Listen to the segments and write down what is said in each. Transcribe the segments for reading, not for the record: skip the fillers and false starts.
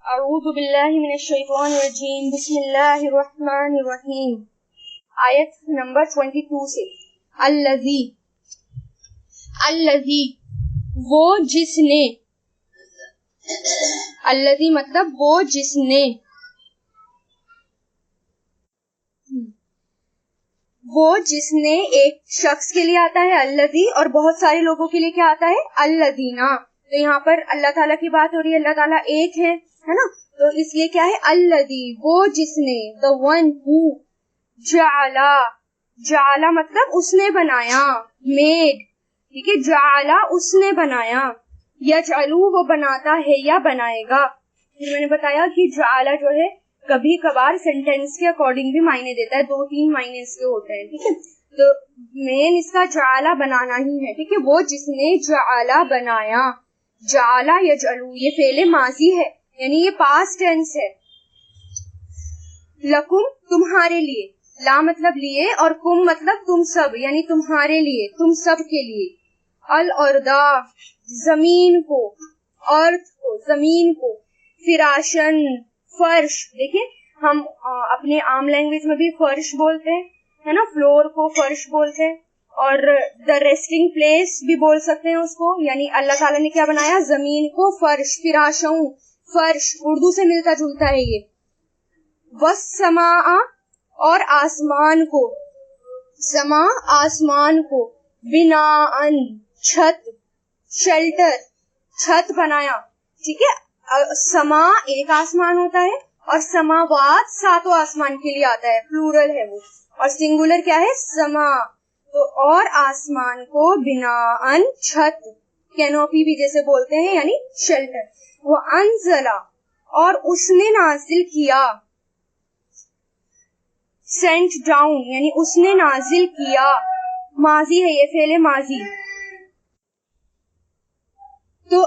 अऊज़ु बिल्लाहि मिनश्शैतानिर्रजीम बिस्मिल्लाहिर्रहमानिर्रहीम। आयत नंबर 22 से अल्लज़ी अल्लज़ी वो जिसने, अल्लज़ी मतलब वो जिसने, वो जिसने एक शख्स के लिए आता है अल्लज़ी और बहुत सारे लोगों के लिए क्या आता है अल्लज़ीना। तो यहाँ पर अल्लाह ताला की बात हो रही है, अल्लाह ताला एक है ना, तो इसलिए क्या है अल्लज़ी वो जिसने, द वन हु, जाला जाला मतलब उसने बनाया, मेड, ठीक है, जाला उसने बनाया, यजअलू वो बनाता है या बनाएगा। फिर मैंने बताया कि जाला जो है कभी कभार सेंटेंस के अकॉर्डिंग भी मायने देता है, 2-3 मायने इसके होते हैं, ठीक है। तो मेन इसका जाला बनाना ही है, ठीक है। वो जिसने जाला बनाया, जाला यजअलू ये फेले माजी है यानी ये पास्ट टेंस है। लकुम तुम्हारे लिए, ला मतलब लिए और कुम मतलब तुम सब यानी तुम्हारे लिए, तुम सब के लिए। अल अर्दा जमीन को, अर्थ को, जमीन को, फिराशन फर्श, देखिए हम अपने आम लैंग्वेज में भी फर्श बोलते हैं, है ना, फ्लोर को फर्श बोलते हैं, और द रेस्टिंग प्लेस भी बोल सकते हैं उसको, यानी अल्लाह ताला ने क्या बनाया, जमीन को फर्श, फिराशों फर्श, उर्दू से मिलता जुलता है ये। वस्समा और आसमान को, समा आसमान को, बिनाअन छत, शेल्टर छत बनाया, ठीक है। समा एक आसमान होता है और समावात सातों आसमान के लिए आता है, प्लूरल है वो, और सिंगुलर क्या है समा। तो और आसमान को बिनाअन छत, कैनोपी भी जैसे बोलते हैं यानी शेल्टर। वो अनजला और उसने नाजिल किया, सेंट डाउन यानी उसने नाजिल किया, माजी है ये फेले माजी। तो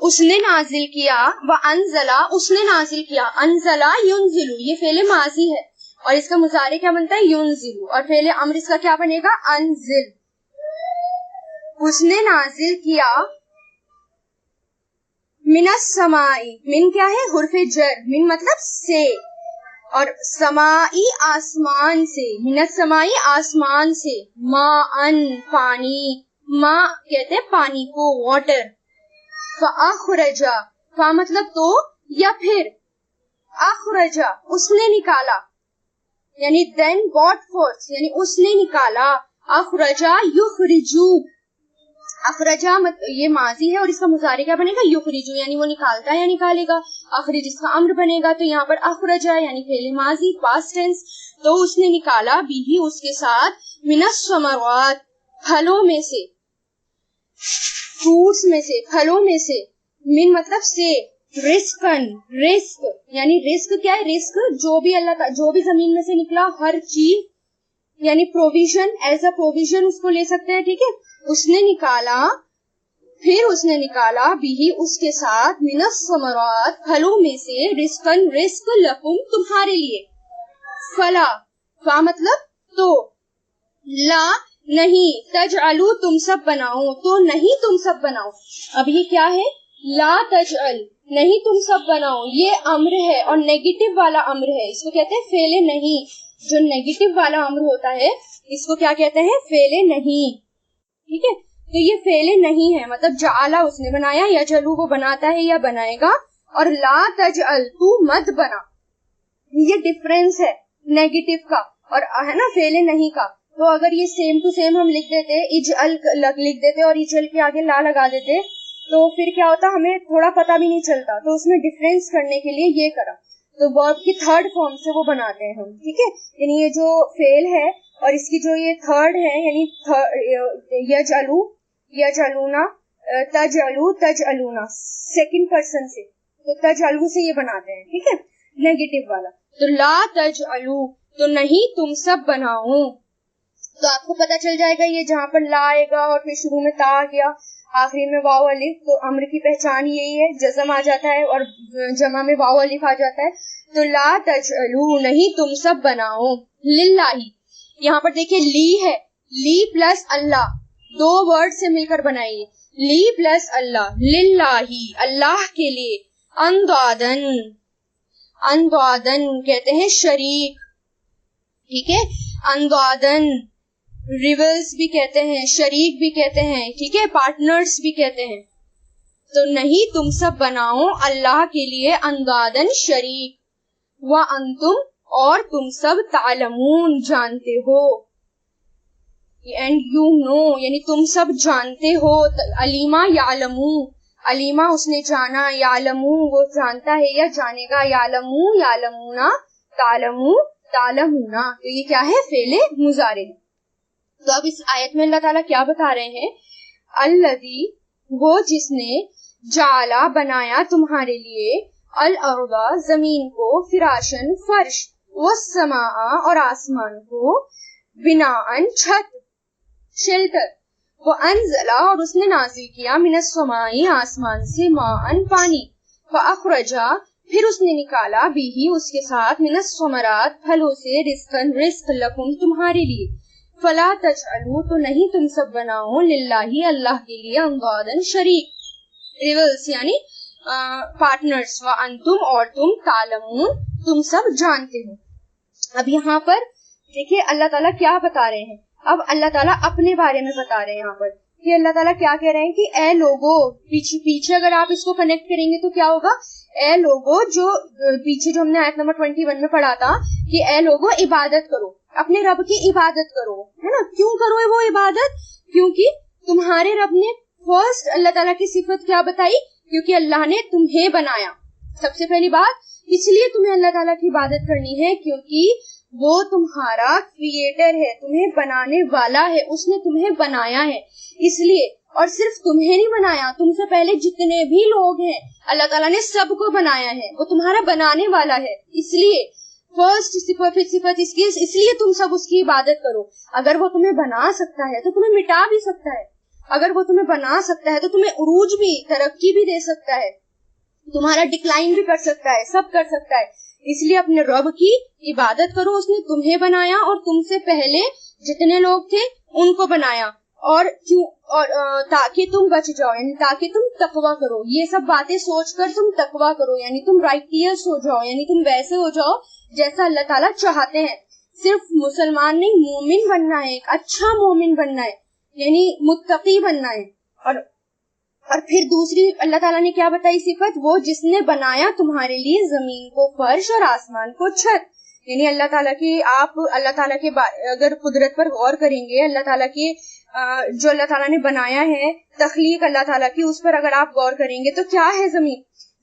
उसने नाजिल किया, व अनजला उसने नाजिल किया, अनजला युनजिलु ये फेले माजी है और इसका मुजारे क्या बनता है युनजिलु, और फेले अम्र इसका क्या बनेगा अनजिल। उसने नाजिल किया मिनस समाई, मिन क्या है हुर्फे जर, मिन मतलब से, और समाई आसमान से, मिनस समाई आसमान से, माअन पानी, माँ कहते हैं पानी को, वाटर। फ़अख़रजा फा मतलब तो या फिर, अख़रजा उसने निकाला यानी देन गॉट फोर्थ यानी उसने निकाला, अख़रजा युख़रिजू, अख़रजा ये माजी है और इसका मुज़ारे क्या बनेगा युख़रिजू यानी वो निकालता है या निकालेगा, अख़रिज इसका अम्र बनेगा। तो यहाँ पर अख़रजा यानी फेले माजी पास्ट टेंस, तो उसने निकाला बिही उसके साथ, मिनस समरात फलों में से, फ्रूट्स में से, फलों में से, मिन मतलब से, रिस्कन रिस्क यानी रिस्क क्या है, रिस्क जो भी अल्लाह का, जो भी जमीन में से निकला हर चीज यानी प्रोविजन, एज अ प्रोविजन उसको ले सकते हैं, ठीक है। उसने निकाला, फिर उसने निकाला बिही उसके साथ, मिनस समरात फलों में से, रिस्कन रिस्क, लकुम तुम्हारे लिए। फला फा मतलब तो, ला नहीं, तजअलू तुम सब बनाओ, तो नहीं तुम सब बनाओ। अब ये क्या है, ला तजअल नहीं तुम सब बनाओ, ये अम्र है और नेगेटिव वाला अम्र है, इसको कहते हैं फेले नहीं। जो नेगेटिव वाला अम्र होता है इसको क्या कहते हैं फेले नहीं, ठीक है। तो ये फेले नहीं है मतलब जाला उसने बनाया, या जलू वो बनाता है या बनाएगा, और ला तजअल तू मत बना, ये डिफरेंस है नेगेटिव का और है ना फेले नहीं का। तो अगर ये सेम टू सेम हम लिख देते, इजअल लिख देते और इजअल के आगे ला लगा देते, तो फिर क्या होता हमें थोड़ा पता भी नहीं चलता। तो उसमें डिफरेंस करने के लिए ये करा, तो वर्ब की थर्ड फॉर्म से वो बनाते हैं हम, ठीक है। यानी ये जो फेल है और इसकी जो ये थर्ड है यानी यजअलू, यजअलूना, तजअलू, तजअलूना, सेकंड पर्सन से, तो तजअलू से ये बनाते हैं, ठीक है, नेगेटिव वाला। तो ला तजअलू तो नहीं तुम सब बनाओ, तो आपको पता चल जाएगा ये जहाँ पर ला आएगा और फिर शुरू में ता आ गया, आखिरी में वाव अलिफ, तो अम्र की पहचान यही है, जज़म आ जाता है और जमा में वाव अलिफ आ जाता है। तो ला तजअलू नहीं तुम सब बनाओ, लिल्लाही यहाँ पर देखिए ली है, ली प्लस अल्लाह, दो वर्ड से मिलकर बनाइए, ली प्लस अल्लाह, लिल्लाही अल्लाह के लिए, अंदादन, अंदादन कहते हैं शरीक, ठीक है, अंदादन रिवल्स भी कहते हैं, शरीक भी कहते हैं, ठीक है, पार्टनर्स भी कहते हैं। तो नहीं तुम सब बनाओ अल्लाह के लिए अंदादन शरीक, व अंतुम और तुम सब तालमून जानते हो, एंड यू नो यानी तुम सब जानते हो। अलीमा यालमू, अलीमा उसने जाना, यालमू वो जानता है या जानेगा, यालमू यालमूना, तालमू तालमूना, तो ये क्या है, फेले मुजारे। तो अब इस आयत में अल्लाह ताला क्या बता रहे हैं, अल्लज़ी वो जिसने जाला बनाया तुम्हारे लिए, अल अर्दा जमीन को, फिराशन फर्श, वो समा और आसमान को, बिनाअन छत शेल्टर, वो अनजला और उसने नाजिल किया, मिनस समाई आसमान से, माअन पानी, व अखरजा फिर उसने निकाला, बिही उसके साथ, मिनस समरात फलों से, रिस्कन रिस्क लकुम तुम्हारे लिए, फला तजअलू तो नहीं तुम सब बनाओ, लिल्लाही अल्लाह के लिए, अंदादन शरीक रिवल्स यानी पार्टनर्स, व अंतुम और तुम, तालमून तुम सब जानते हो। अब यहाँ पर देखिए अल्लाह ताला क्या बता रहे हैं, अब अल्लाह ताला अपने बारे में बता रहे हैं यहाँ पर कि अल्लाह ताला क्या कह रहे हैं कि ए लोगो, पीछे अगर आप इसको कनेक्ट करेंगे तो क्या होगा, ए लोगो, जो पीछे जो हमने आयत नंबर 21 में पढ़ा था कि ए लोगो इबादत करो, अपने रब की इबादत करो, है ना। क्यों करो वो इबादत, क्योंकि तुम्हारे रब ने फर्स्ट अल्लाह ताला की सिफत क्या बताई, क्योंकि अल्लाह ने तुम्हें बनाया। सबसे पहली बात इसलिए तुम्हें अल्लाह ताला की इबादत करनी है क्योंकि वो तुम्हारा क्रिएटर है, तुम्हें बनाने वाला है, उसने तुम्हें बनाया है इसलिए। और सिर्फ तुम्हें नहीं बनाया, तुमसे पहले जितने भी लोग हैं अल्लाह ताला ने सबको बनाया है, वो तुम्हारा बनाने वाला है, इसलिए फर्स्ट सिफत इसकी, इसलिए तुम सब उसकी इबादत करो। अगर वो तुम्हें बना सकता है तो तुम्हें मिटा भी सकता है, अगर वो तुम्हें बना सकता है तो तुम्हें उरूज भी, तरक्की भी दे सकता है, तुम्हारा डिक्लाइन भी कर सकता है, सब कर सकता है। इसलिए अपने रब की इबादत करो, उसने तुम्हें बनाया और तुमसे पहले जितने लोग थे उनको बनाया, और क्यों, और ताकि तुम बच जाओ, यानी ताकि तुम तकवा करो, ये सब बातें सोचकर तुम तकवा करो, यानी तुम राइटियस हो जाओ, यानी तुम वैसे हो जाओ जैसा अल्लाह ताला चाहते हैं। सिर्फ मुसलमान नहीं, मोमिन बनना है, एक अच्छा मोमिन बनना है, यानी मुत्तकी बनना है। और फिर दूसरी अल्लाह ताला ने क्या बताई सिफत, वो जिसने बनाया तुम्हारे लिए जमीन को फर्श और आसमान को छत, यानी अल्लाह ताला की, आप अल्लाह ताला के अगर कुदरत पर गौर करेंगे, अल्लाह ताला की जो अल्लाह ताला ने बनाया है, तख्लीक अल्लाह ताला की, उस पर अगर आप गौर करेंगे तो क्या है,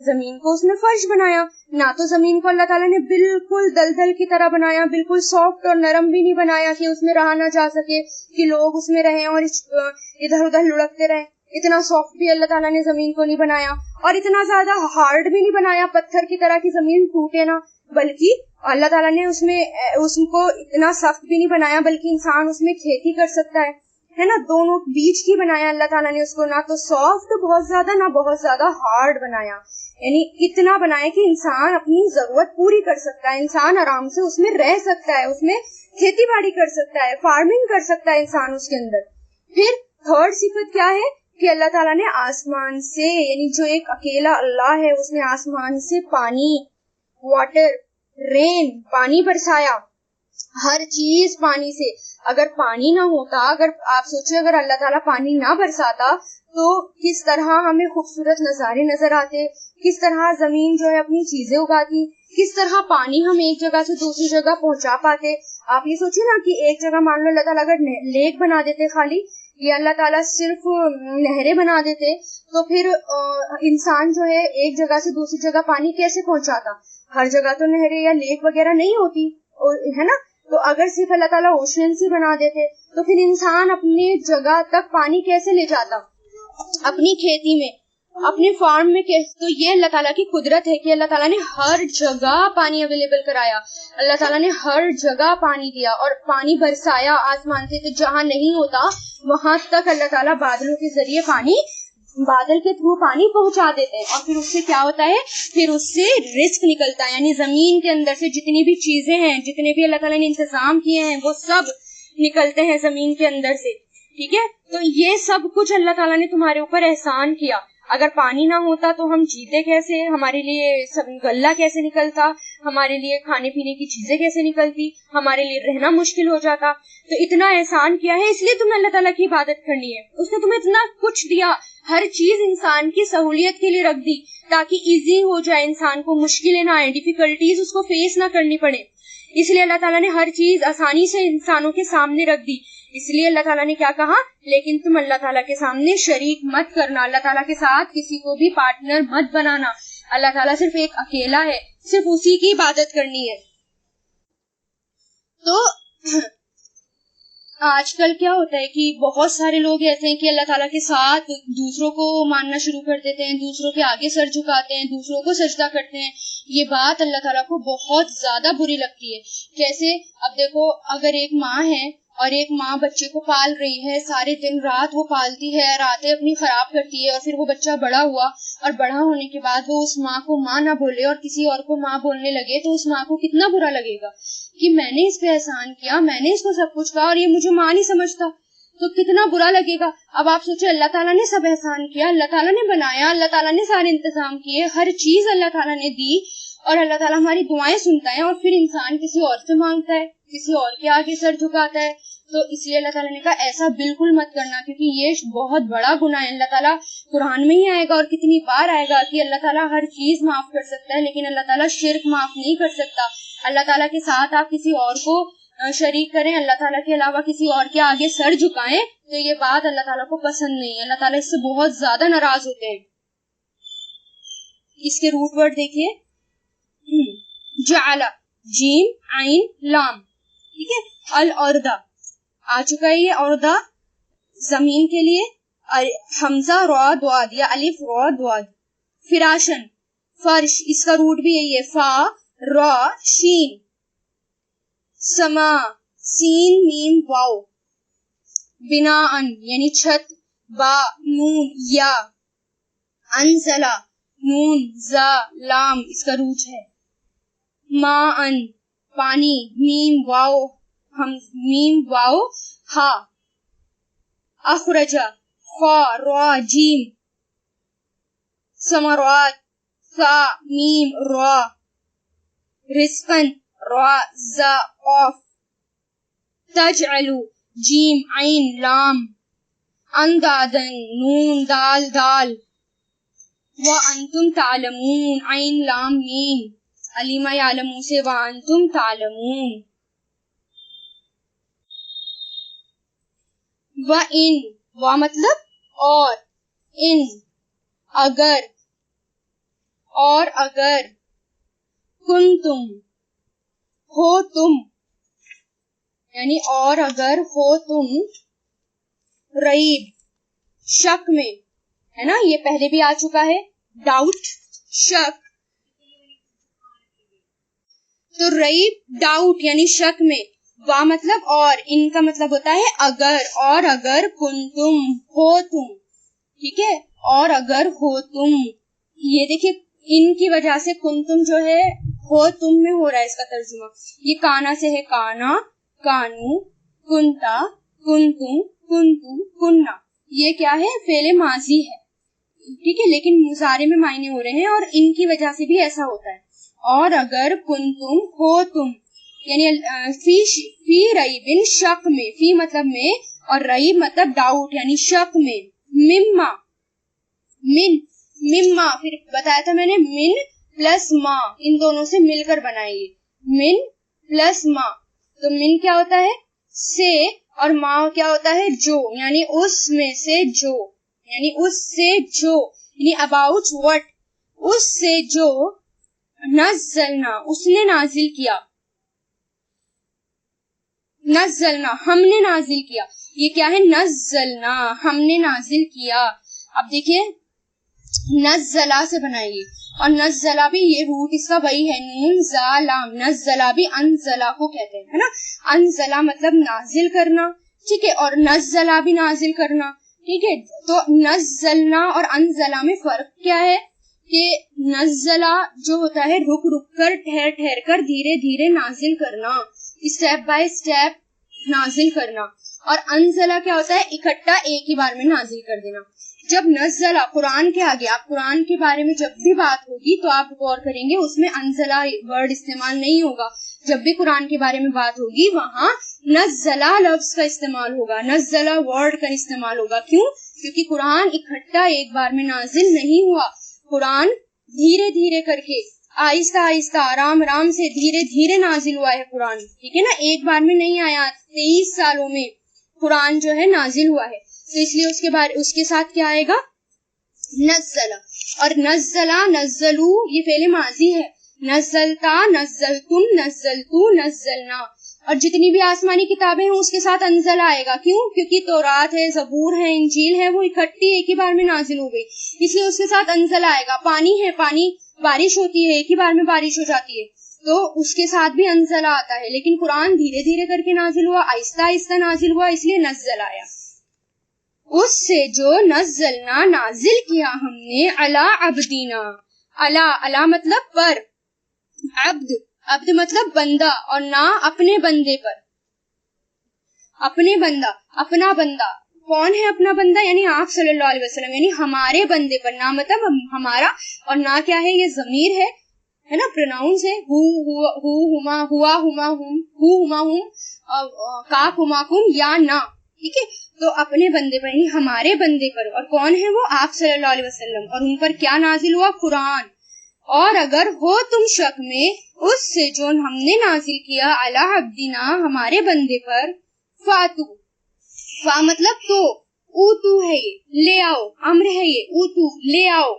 जमीन को उसने फर्श बनाया। ना तो जमीन को अल्लाह ताला ने बिल्कुल दलदल की तरह बनाया, बिल्कुल सॉफ्ट और नरम भी नहीं बनाया कि उसमें रहा ना जा सके, कि लोग उसमें रहें और इधर उधर लुढ़कते रहें, इतना सॉफ्ट भी अल्लाह ताला ने जमीन को नहीं बनाया, और इतना ज्यादा हार्ड भी नहीं बनाया पत्थर की तरह की जमीन टूटे ना, बल्कि अल्लाह ताला ने उसको इतना सख्त भी नहीं बनाया बल्कि इंसान उसमें खेती कर सकता है ना, दोनों बीच की बनाया अल्लाह ताला ने उसको, ना तो सॉफ्ट बहुत ज्यादा ना बहुत ज्यादा हार्ड बनाया, यानी इतना बनाया कि इंसान अपनी जरूरत पूरी कर सकता है, इंसान आराम से उसमें रह सकता है, उसमें खेती बाड़ी कर सकता है, फार्मिंग कर सकता है इंसान उसके अंदर। फिर थर्ड सिफत क्या है कि अल्लाह ताला ने आसमान से, यानी जो एक अकेला अल्लाह है, उसने आसमान से पानी, वाटर, रेन, पानी बरसाया, हर चीज पानी से। अगर पानी ना होता, अगर आप सोचिए अगर अल्लाह ताला पानी ना बरसाता तो किस तरह हमें खूबसूरत नजारे नजर आते, किस तरह जमीन जो है अपनी चीजें उगाती, किस तरह पानी हम एक जगह से दूसरी जगह पहुंचा पाते। आप ये सोचिए ना कि एक जगह मान लो अल्लाह ताला अगर लेक बना देते खाली, या अल्लाह ताला सिर्फ नहरें बना देते, तो फिर इंसान जो है एक जगह से दूसरी जगह पानी कैसे पहुंचाता। हर जगह तो नहरें या लेक वगैरह नहीं होती, है ना। तो अगर सिर्फ अल्लाह ताला ओशन ही बना देते तो फिर इंसान अपने जगह तक पानी कैसे ले जाता, अपनी खेती में, अपने फार्म में कैसे। तो ये अल्लाह ताला की कुदरत है कि अल्लाह ताला ने हर जगह पानी अवेलेबल कराया, अल्लाह ताला ने हर जगह पानी दिया और पानी बरसाया आसमान से। तो जहाँ नहीं होता वहां तक अल्लाह ताला बादलों के जरिए पानी, बादल के थ्रू पानी पहुंचा देते हैं, और फिर उससे क्या होता है, फिर उससे रिस्क निकलता है, यानी जमीन के अंदर से जितनी भी चीजें हैं, जितने भी अल्लाह ताला ने इंतजाम किए हैं, वो सब निकलते हैं जमीन के अंदर से, ठीक है। तो ये सब कुछ अल्लाह ताला ने तुम्हारे ऊपर एहसान किया। अगर पानी ना होता तो हम जीते कैसे, हमारे लिए सब गल्ला कैसे निकलता, हमारे लिए खाने पीने की चीजें कैसे निकलती, हमारे लिए रहना मुश्किल हो जाता। तो इतना एहसान किया है, इसलिए तुम्हें अल्लाह ताला की इबादत करनी है। उसने तुम्हें इतना कुछ दिया, हर चीज इंसान की सहूलियत के लिए रख दी ताकि इजी हो जाए, इंसान को मुश्किलें ना आए, डिफिकल्टीज उसको फेस ना करनी पड़े। इसलिए अल्लाह ताला ने हर चीज आसानी से इंसानों के सामने रख दी। इसलिए अल्लाह ताला ने क्या कहा, लेकिन तुम अल्लाह ताला के सामने शरीक मत करना, अल्लाह ताला के साथ किसी को भी पार्टनर मत बनाना। अल्लाह ताला सिर्फ एक अकेला है, सिर्फ उसी की इबादत करनी है। तो आजकल क्या होता है कि बहुत सारे लोग ऐसे हैं कि अल्लाह ताला के साथ दूसरों को मानना शुरू कर देते हैं, दूसरों के आगे सर झुकाते हैं, दूसरों को सजदा करते हैं। ये बात अल्लाह ताला को बहुत ज्यादा बुरी लगती है। कैसे, अब देखो, अगर एक माँ है और एक माँ बच्चे को पाल रही है, सारे दिन रात वो पालती है, रातें अपनी खराब करती है, और फिर वो बच्चा बड़ा हुआ और बड़ा होने के बाद वो उस माँ को माँ ना बोले और किसी और को माँ बोलने लगे, तो उस माँ को कितना बुरा लगेगा कि मैंने इस पे एहसान किया, मैंने इसको सब कुछ कहा और ये मुझे माँ नहीं समझता, तो कितना बुरा लगेगा। अब आप सोचे, अल्लाह ताला ने सब एहसान किया, अल्लाह ताला ने बनाया, अल्लाह ताला ने सारे इंतजाम किए, हर चीज अल्लाह ताला ने दी, और अल्लाह ताला हमारी दुआएं सुनता है, और फिर इंसान किसी और से मांगता है, किसी और के आगे सर झुकाता है। तो इसलिए अल्लाह ताला ने कहा ऐसा बिल्कुल मत करना, क्योंकि ये बहुत बड़ा गुनाह है। अल्लाह ताला कुरान में ही आएगा और कितनी बार आएगा कि अल्लाह ताला हर चीज माफ कर सकता है, लेकिन अल्लाह ताला शिर्क माफ नहीं कर सकता। अल्लाह ताला के साथ आप किसी और को शरीक करें, अल्लाह ताला के अलावा किसी और के आगे सर झुकाएं, तो ये बात अल्लाह ताला को पसंद नहीं है। अल्लाह ताला इससे बहुत ज्यादा नाराज होते हैं। इसके रूट वर्ड देखिए, जाला, जीम आइन लाम, ठीक है। अल औरदा आ चुका है, ये औरदा जमीन के लिए, हमजा रॉ द्वाद या अलिफ रॉ द्वाद। फिराशन, फर्श, इसका रूट भी यही है, फा रॉ शीन। समा, सीन मीम वाओ। बिनाअन यानी छत, बा नून या। अनजला, नून जा लाम, इसका रूट है। माअन, पानी, मीम वाओ, हम मीम वाओ हा। अखरजा, खा रा जीम। समरात, सा मीम रा। रिस्कन, रा जा ऑफ। तजअलु, जीम आइन लाम। अंदादन, नून दाल दाल। व अंतुम तालमून, आइन लाम मीम। अलीमा यालमू से व अंतुम तालमून। व इन, व मतलब और, इन अगर, और अगर। कुंतुम, हो तुम, यानी और अगर हो तुम। रईब, शक में, है ना, ये पहले भी आ चुका है, डाउट, शक। तो रईब डाउट यानी शक में, वा मतलब और, इनका मतलब होता है अगर, और अगर। कुंतुम, हो तुम, ठीक है, और अगर हो तुम। ये देखिए, इनकी वजह से कुंतुम जो है हो तुम में हो रहा है इसका तर्जुमा। ये काना से है, काना, कानू, कुंता, कुंतुम, कुंतु, कुन्ना। ये क्या है, फेले माजी है, ठीक है, लेकिन मुजारे में मायने हो रहे हैं, और इनकी वजह से भी ऐसा होता है। और अगर कुंतुम, हो तुम, यानी फी रईबिन, शक में, फी मतलब में, और रईब मतलब डाउट यानी शक में। मिम्मा, मिन, मिम्मा, फिर बताया था मैंने, मिन प्लस मा, इन दोनों से मिलकर बनाइए, मिन प्लस मा। तो मिन क्या होता है, से, और मा क्या होता है, जो, यानी उसमें से जो, यानी उससे जो, यानी अबाउट व्हाट, उससे जो। नज़लना, उसने नाजिल किया, नज़लना, हमने नाजिल किया। ये क्या है, नज़लना, हमने नाजिल किया। अब देखिए, नज़ला से बनाइए, और नज़ला भी ये रूट इसका वही है, नून जा लाम। नज़ला भी अनज़ला को कहते हैं, है ना। अनज़ला मतलब नाजिल करना, ठीक है, और नज़ला भी नाजिल करना, ठीक है। तो नज़लना और अनज़ला में फर्क क्या है कि नज़ला जो होता है रुक रुक कर, ठहर ठहर कर, धीरे धीरे नाजिल करना, स्टेप बाय स्टेप नाजिल करना, और अनज़ला क्या होता है, इकट्ठा एक ही बार में नाजिल कर देना। जब नज़ला कुरान के आगे, आप कुरान के बारे में जब भी बात होगी तो आप गौर करेंगे उसमें अंजला वर्ड इस्तेमाल नहीं होगा। जब भी कुरान के बारे में बात होगी वहां नज़ला लफ्ज का इस्तेमाल होगा, नज़ला वर्ड का इस्तेमाल होगा। क्यों? क्योंकि कुरान इकट्ठा एक बार में नाजिल नहीं हुआ। कुरान धीरे धीरे करके, आहिस्ता आहिस्ता, आराम आराम से, धीरे धीरे नाजिल हुआ है कुरान, ठीक है ना, एक बार में नहीं आया। 23 सालों में कुरान जो है नाजिल हुआ है, तो इसलिए उसके साथ क्या आएगा? नज़ला। और नज़ला, नज़लू ये फेले माजी है, नज़लता, नज़लतुम, नज़लतू, नज़लना। और जितनी भी आसमानी किताबें हैं उसके साथ अंजल आएगा। क्यों? क्योंकि तौरात है, ज़बूर है, इंजील है, वो इकट्ठी एक ही बार में नाजिल हो गई, इसलिए उसके साथ अंजल आएगा। पानी है, पानी बारिश होती है, एक ही बार में बारिश हो जाती है, तो उसके साथ भी अंजला आता है। लेकिन कुरान धीरे धीरे करके नाजिल हुआ, आहिस्ता आहिस्ता नाजिल हुआ, इसलिए नज़ल आया। उससे जो नज़लना नाजिल किया हमने, अला अब्दीना, अला, अला मतलब पर, अब्द, अब्द मतलब बंदा, और ना अपने बंदे पर। अपने बंदा, अपना बंदा, कौन है अपना बंदा? यानी आप सल्लल्लाहु अलैहि वसल्लम, यानी हमारे बंदे पर। ना मतलब हमारा, और ना क्या है? ये ज़मीर है ना, प्रोनाउंस है। हु, हुमा, हुआ, हुमा, हुम, हु, हुमा, हुम, काफ, हुमा, कुम, या ना, ठीक है। तो अपने बंदे पर, यानी हमारे बंदे पर। और कौन है वो? आप सल्लल्लाहु अलैहि वसल्लम। और उन पर क्या नाजिल हुआ? कुरान। और अगर हो तुम शक में, उससे जो हमने नाजिल किया, अला अब्दीना हमारे बंदे पर, फातू, फा मतलब तो, ऊतू है ये, ले आओ, अम्र है ये, ऊतू ले आओ,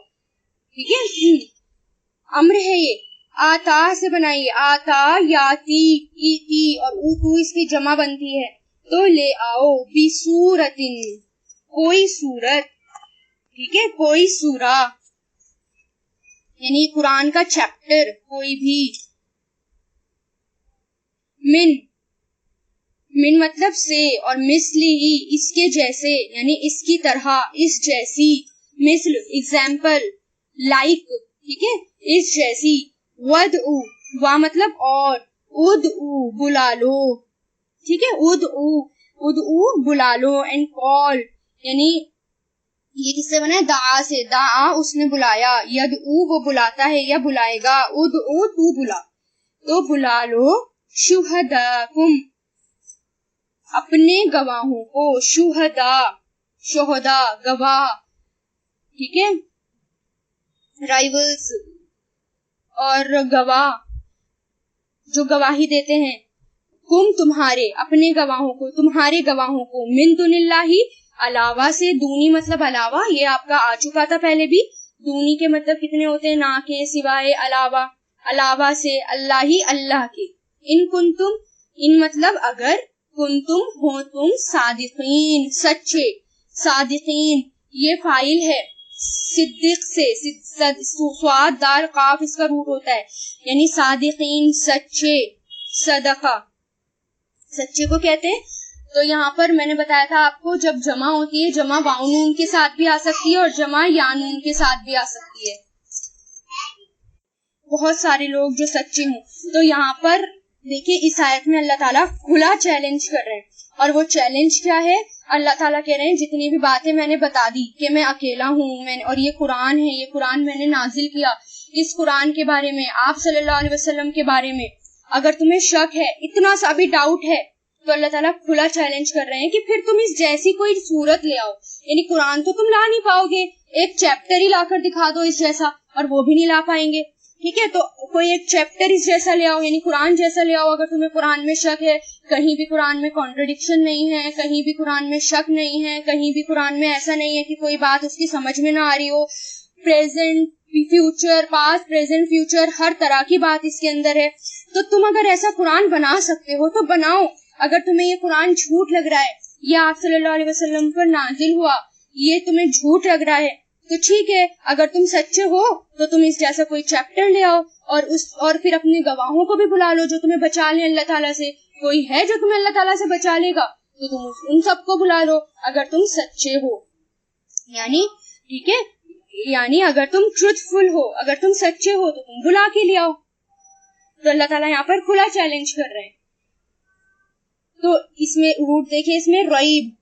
ठीक है, अम्र है ये। आता से बनाइए, आता, याती, ईती, और ऊतू इसकी जमा बनती है, तो ले आओ, बिसूरतिन, कोई सूरत, ठीक है, कोई सूरा, यानी कुरान का चैप्टर कोई भी। मिन, मिन मतलब से, और मिसली ही इसके जैसे, यानी इसकी तरह, इस जैसी, मिसल एग्जाम्पल, लाइक, ठीक है, इस जैसी। वदउ, वा मतलब और, उदउ बुला लो, ठीक है, उदउ बुला लो, एंड कॉल, यानी ये किससे बना है? दा से, दा उसने बुलाया, यदउ वो बुलाता है या बुलाएगा, उदउ तू बुला, तो बुला लो, शुहदाकुम अपने गवाहों को, शुहदा, शुहदा गवाह, ठीक है, राइवल्स, और गवाह जो गवाही देते हैं, कुम तुम्हारे, अपने गवाहों को, तुम्हारे गवाहों को, मिन दुनिल्लाही अलावा से, दूनी मतलब अलावा, ये आपका आ चुका था पहले भी। दूनी के मतलब कितने होते हैं? ना के, सिवाय, अलावा, अलावा से, अल्लाह ही, अल्लाह के। इन कुंतुम, इन मतलब अगर, कुंतुम हो तुम, सादिकीन सच्चे, सादिकीन ये फाइल है सिद्दीक से, स्वाददार काफ इसका रूट होता है, यानी सादिकीन सच्चे, सदका सच्चे को कहते हैं। तो यहाँ पर मैंने बताया था आपको, जब जमा होती है, जमा वाउनून के साथ भी आ सकती है और जमा यानून के साथ भी आ सकती है। बहुत सारे लोग जो सच्चे हों, तो यहाँ पर देखिए इस आयत में अल्लाह ताला खुला चैलेंज कर रहे हैं, और वो चैलेंज क्या है? अल्लाह ताला कह रहे हैं जितनी भी बातें मैंने बता दी कि मैं अकेला हूँ, मैंने, और ये कुरान है, ये कुरान मैंने नाजिल किया, इस कुरान के बारे में, आप सल्लल्लाहु अलैहि वसल्लम के बारे में अगर तुम्हें शक है, इतना सा भी डाउट है, तो अल्लाह ताला खुला चैलेंज कर रहे हैं कि फिर तुम इस जैसी कोई सूरत ले आओ। यानी कुरान तो तुम ला नहीं पाओगे, एक चैप्टर ही लाकर दिखा दो इस जैसा, और वो भी नहीं ला पाएंगे, ठीक है। तो कोई एक चैप्टर इस जैसा ले आओ, यानी कुरान जैसा ले आओ। अगर तुम्हें कुरान में शक है, कहीं भी कुरान में कॉन्ट्रडिक्शन नहीं है, कहीं भी कुरान में शक नहीं है, कहीं भी कुरान में ऐसा नहीं है कि कोई बात उसकी समझ में ना आ रही हो, present, future, past, present, future, हर तरह की बात इसके अंदर है, तो तुम अगर ऐसा कुरान बना सकते हो तो बनाओ। अगर तुम्हें ये कुरान झूठ लग रहा है, ये आप सल्लल्लाहु अलैहि वसल्लम पर नाजिल हुआ, ये तुम्हें झूठ लग रहा है, तो ठीक है, अगर तुम सच्चे हो तो तुम इस जैसा कोई चैप्टर ले आओ, और फिर अपने गवाहों को भी बुला लो जो तुम्हें बचा ले अल्लाह ताला से। कोई है जो तुम्हें अल्लाह ताला से बचा लेगा, तो तुम उन सबको बुला लो अगर तुम सच्चे हो, यानी ठीक है, यानी अगर तुम ट्रुथफुल हो, अगर तुम सच्चे हो तो तुम बुला के ले आओ। तो अल्लाह ताला यहाँ पर खुला चैलेंज कर रहे हैं। तो इसमें रूट देखिए, इसमें रईब,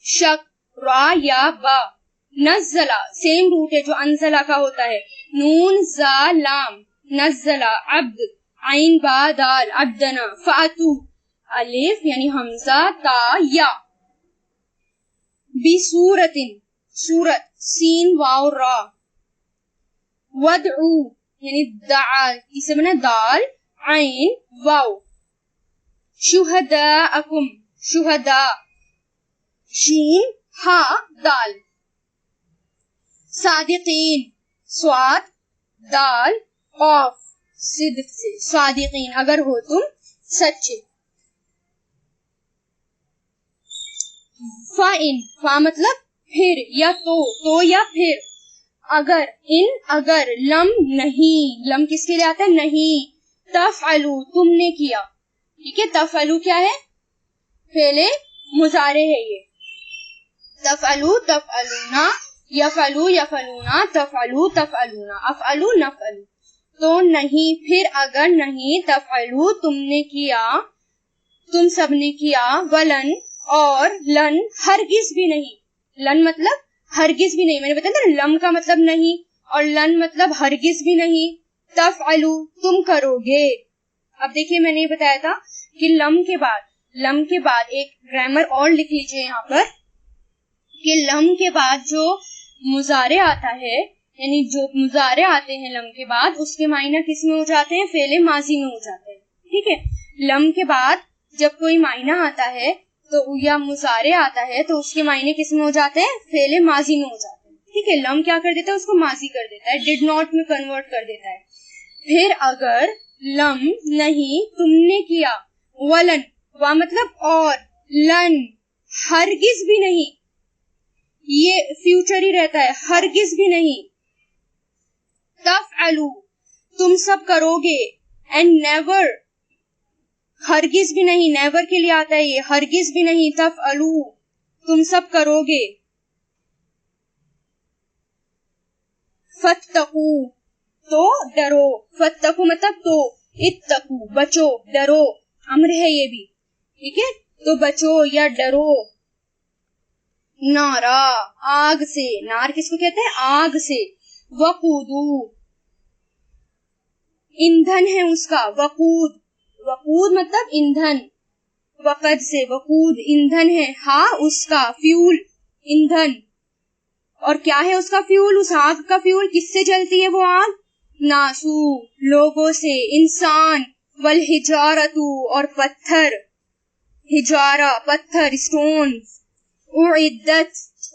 शक, रा या बा, नज़ला सेम रूट है जो अनजला का होता है, नून जा लाम, नज़ला अब्द, आइन बा दाल अब्दना, फातू अलिफ यानी हमजा ता या, बिसूरतिन सूरत, सीन वाव रा, वदउ यानी दाल, इसे बना दाल आइन वाव, शुहदाअकुम शुहदा, शीन हा दाल, सादिकीन स्वाद दाल ऑफ, सिद्क से सादिकीन अगर हो तुम सच्चे, फाइन फा मतलब फिर या तो या फिर, अगर इन अगर, लम नहीं, लम किसके लिए आता है नहीं, तफअलू तुमने किया, ठीक है, तफअलू क्या है, फेले मुजारे है ये, तफअलू तफअलूना, यफअलू यफअलूना, तफअलू तफअलूना, अफअलू नफअलू, तो नहीं फिर अगर नहीं, तफअलू तुमने किया, तुम सबने किया, वलन और लन हरगिज भी नहीं, लन मतलब हरगिज भी नहीं, मैंने बताया ना लम का मतलब नहीं और लन मतलब हरगिज भी नहीं, तफअलू तुम करोगे। अब देखिए मैंने ये बताया था कि लम के बाद एक ग्रामर और लिख लीजिए यहाँ पर कि लम के बाद जो मुजारे आता है, यानी जो मुजारे आते हैं लम के बाद, उसके मायना किस में हो जाते हैं, फेले माजी में हो जाते हैं, ठीक है। लम के बाद जब कोई मायना आता है तो या मुजारे आता है तो उसके मायने किस में हो जाते हैं, फेले माजी में हो जाते हैं, ठीक है। लम क्या कर देता है, उसको माजी कर देता है, डिड नॉट में कन्वर्ट कर देता है। फिर अगर लम नहीं तुमने किया, वलन वा मतलब और, लन हरगिज भी नहीं, ये फ्यूचर ही रहता है, हरगिज भी नहीं, तफअलू तुम सब करोगे, एंड नेवर हरगिज भी नहीं, नेवर के लिए आता है ये, हरगिज भी नहीं, तफअलू तुम सब करोगे, फत्तकू तो डरो, फत्तकू मतलब तो, इत्तकू बचो डरो, अम्र है ये भी, ठीक है, तो बचो या डरो, नारा आग से, नार किसको कहते हैं, आग से, वकूदू ईंधन है उसका, वकूद वकूद मतलब ईंधन, वकद से वकूद ईंधन है, हा उसका फ्यूल ईंधन, और क्या है उसका फ्यूल, उस आग का फ्यूल किससे जलती है वो आग, नासू लोगों से, इंसान, वल हिजारतू और पत्थर, हिजारा पत्थर स्टोन, उइद्दत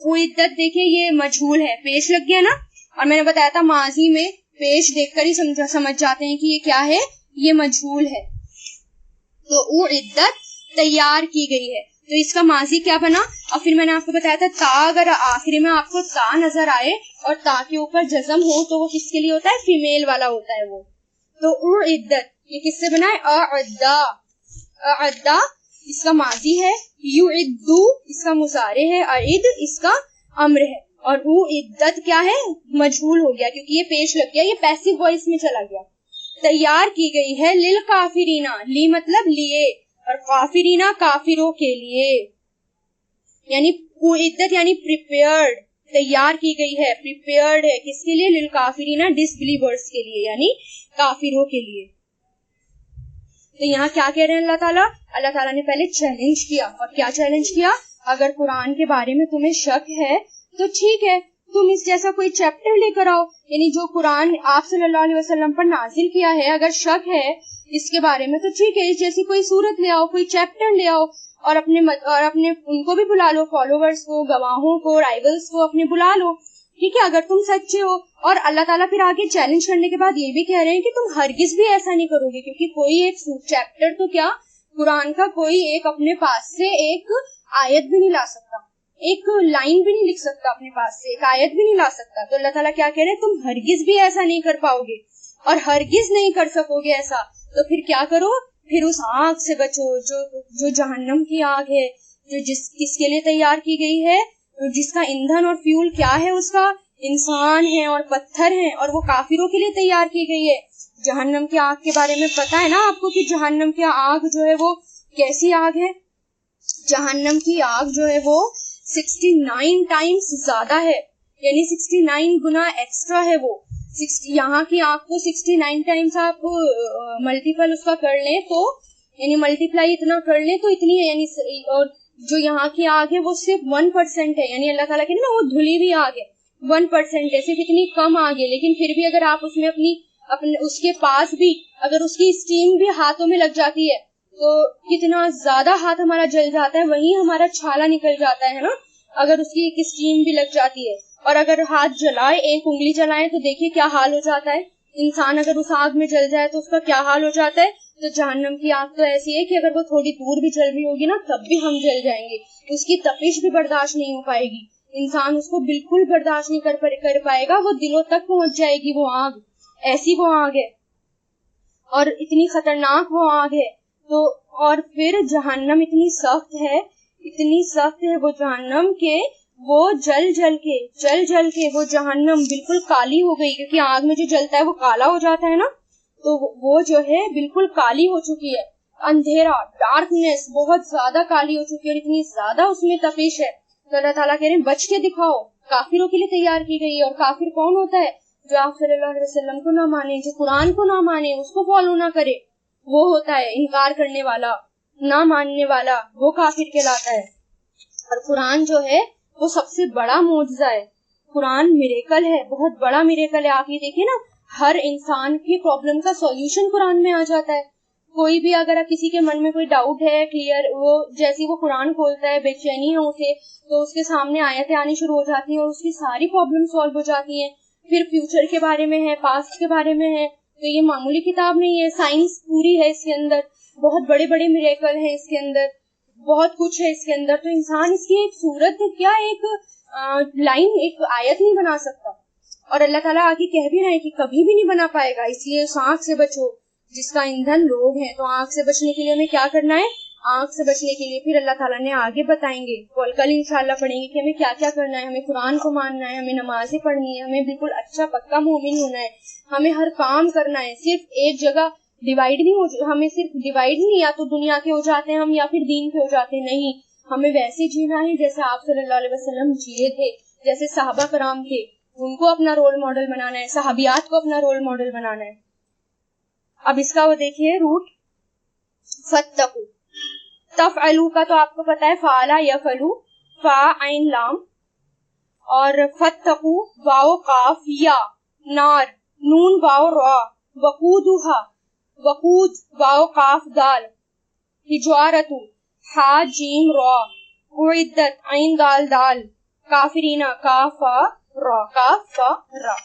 उइद्दत देखिए ये मजहूल है, पेश लग गया ना, और मैंने बताया था माजी में पेश देखकर ही समझ जाते हैं कि ये क्या है, ये मजहूल है। तो उइद्दत तैयार की गई है, तो इसका माजी क्या बना, और फिर मैंने आपको बताया था ता अगर आखिरी में आपको ता नजर आए और ता के ऊपर जज़म हो तो वो किसके लिए होता है, फीमेल वाला होता है वो, तो उइद्दत ये किससे बना है, अअद्दा, अअद्दा इसका माजी है, युइद्दू इसका मुसारे है, अइद इसका अम्र है, और उइद्दत क्या है, मजहूल हो गया क्योंकि ये पेश लग गया, ये पैसिव वॉइस में चला गया। तैयार की गई है, लिल काफिरीना, ली मतलब लिए, और काफिरीना काफिरों के लिए, यानी उइद्दत यानी प्रिपेयर्ड, तैयार की गई है, प्रिपेयर्ड है किसके लिए, लिल काफिरीना डिसबिलीवर्स के लिए, यानी काफिरों के लिए। तो यहाँ क्या कह रहे हैं अल्लाह ताला ने पहले चैलेंज किया, और क्या चैलेंज किया, अगर कुरान के बारे में तुम्हें शक है तो ठीक है, तुम इस जैसा कोई चैप्टर लेकर आओ, यानी जो कुरान आप सल्लल्लाहु अलैहि वसल्लम पर नाजिल किया है, अगर शक है इसके बारे में तो ठीक है, इस जैसी कोई सूरत ले आओ, कोई चैप्टर ले आओ, और अपने उनको भी बुला लो, फॉलोवर्स को, गवाहों को, राइवल्स को अपने बुला लो, ठीक है, अगर तुम सच्चे हो। और अल्लाह ताला फिर आगे चैलेंज करने के बाद ये भी कह रहे हैं कि तुम हरगिज भी ऐसा नहीं करोगे, क्योंकि कोई एक चैप्टर तो क्या कुरान का कोई एक अपने पास से एक आयत भी नहीं ला सकता, एक लाइन भी नहीं लिख सकता अपने पास से, एक आयत भी नहीं ला सकता। तो अल्लाह ताला क्या कह रहे हैं, तुम हरगिज भी ऐसा नहीं कर पाओगे, और हरगिज नहीं कर सकोगे ऐसा, तो फिर क्या करो, फिर उस आग से बचो जो जहन्नम की आग है, जो किसके लिए तैयार की गई है, जिसका ईंधन और फ्यूल क्या है, उसका इंसान है और पत्थर है, और वो काफिरों के लिए तैयार की गई है। जहन्नम की आग के बारे में पता है ना आपको कि जहन्नम की आग जो है वो कैसी आग है, जहन्नम की आग जो है वो 69 टाइम्स ज्यादा है, यानी 69 गुना एक्स्ट्रा है वो। यहाँ की आग को 69 टाइम्स आप मल्टीपल उसका कर लें तो, यानी मल्टीप्लाई इतना कर लें तो इतनी है, यानी और जो यहाँ की आग है वो सिर्फ 1% है, यानी अल्लाह ताला की ना वो धुली हुई आग है, 1% है, सिर्फ इतनी कम आग है। लेकिन फिर भी अगर आप उसमें अपने उसके पास भी अगर उसकी स्टीम भी हाथों में लग जाती है तो कितना ज्यादा हाथ हमारा जल जाता है, वहीं हमारा छाला निकल जाता है ना, अगर उसकी एक स्टीम भी लग जाती है। और अगर हाथ जलाए, एक उंगली जलाए तो देखिए क्या हाल हो जाता है। इंसान अगर उस आग में जल जाए तो उसका क्या हाल हो जाता है। तो जहन्नम की आग तो ऐसी है कि अगर वो थोड़ी दूर भी जल रही होगी ना तब भी हम जल जाएंगे, उसकी तपिश भी बर्दाश्त नहीं हो पाएगी, इंसान उसको बिल्कुल बर्दाश्त नहीं कर पाएगा, वो दिलों तक पहुंच जाएगी वो आग, ऐसी वो आग है और इतनी खतरनाक वो आग है। तो और फिर जहन्नम इतनी सख्त है वो जहन्नम के वो जल जल के वो जहन्नम बिल्कुल काली हो गई, क्योंकि आग में जो जलता है वो काला हो जाता है ना, तो वो जो है बिल्कुल काली हो चुकी है, अंधेरा, डार्कनेस बहुत ज्यादा काली हो चुकी है और इतनी ज्यादा उसमें तपिश है। तो अल्लाह ताला कह रहे हैं बच के दिखाओ, काफिरों के लिए तैयार की गई है। और काफिर कौन होता है? जो आप सल्लल्लाहु अलैहि वसल्लम को ना माने, जो कुरान को ना माने, उसको फॉलो ना करे, वो होता है इनकार करने वाला, ना मानने वाला, वो काफिर कहलाता है। और कुरान जो है वो सबसे बड़ा मौजज़ा है, कुरान मिरेकल है, बहुत बड़ा मिरेकल है। आप ये देखिए ना, हर इंसान की प्रॉब्लम का सॉल्यूशन कुरान में आ जाता है। कोई भी अगर किसी के मन में कोई डाउट है क्लियर, वो जैसे वो कुरान खोलता है, बेचैनी है उसे, तो उसके सामने आयतें आनी शुरू हो जाती हैं और उसकी सारी प्रॉब्लम सॉल्व हो जाती हैं। फिर फ्यूचर के बारे में है, पास्ट के बारे में है, तो ये मामूली किताब नहीं है, साइंस पूरी है इसके अंदर, बहुत बड़े बड़े मिरेकल हैं इसके अंदर, बहुत कुछ है इसके अंदर। तो इंसान इसकी एक सूरत क्या, एक लाइन, एक आयत नहीं बना सकता। और अल्लाह ताला आगे कह भी रहे हैं कि कभी भी नहीं बना पाएगा, इसलिए उस आग से बचो जिसका ईंधन लोग हैं। तो आग से बचने के लिए हमें क्या करना है? आग से बचने के लिए फिर अल्लाह ताला ने आगे बताएंगे, कल इंशाल्लाह पढ़ेंगे कि हमें क्या क्या करना है। हमें कुरान को मानना है, हमें नमाजें पढ़नी है, हमें बिल्कुल अच्छा पक्का मोमिन होना है, हमें हर काम करना है, सिर्फ एक जगह डिवाइड नहीं हो, हमें सिर्फ डिवाइड नहीं, या तो दुनिया के हो जाते हैं हम या फिर दीन के हो जाते हैं, नहीं, हमें वैसे जीना है जैसे आप सल्लल्लाहु अलैहि वसल्लम जिए थे, जैसे सहाबा कराम थे, उनको अपना रोल मॉडल बनाना है, सहाबियात को अपना रोल मॉडल बनाना है। अब इसका वो देखिए रूट, फत्तकू, तफअलू का तो आपको पता है, फाला यफलू, फा आइन लाम, और फत्तकू वाओ काफ या, नार नून वाओ रा, वकूदुहा, वकूद वाओ काफ दाल, हिजारतु हा जीम रा, उइद्दत आइन दाल दाल, काफिरीना काफा रा, काफा रा।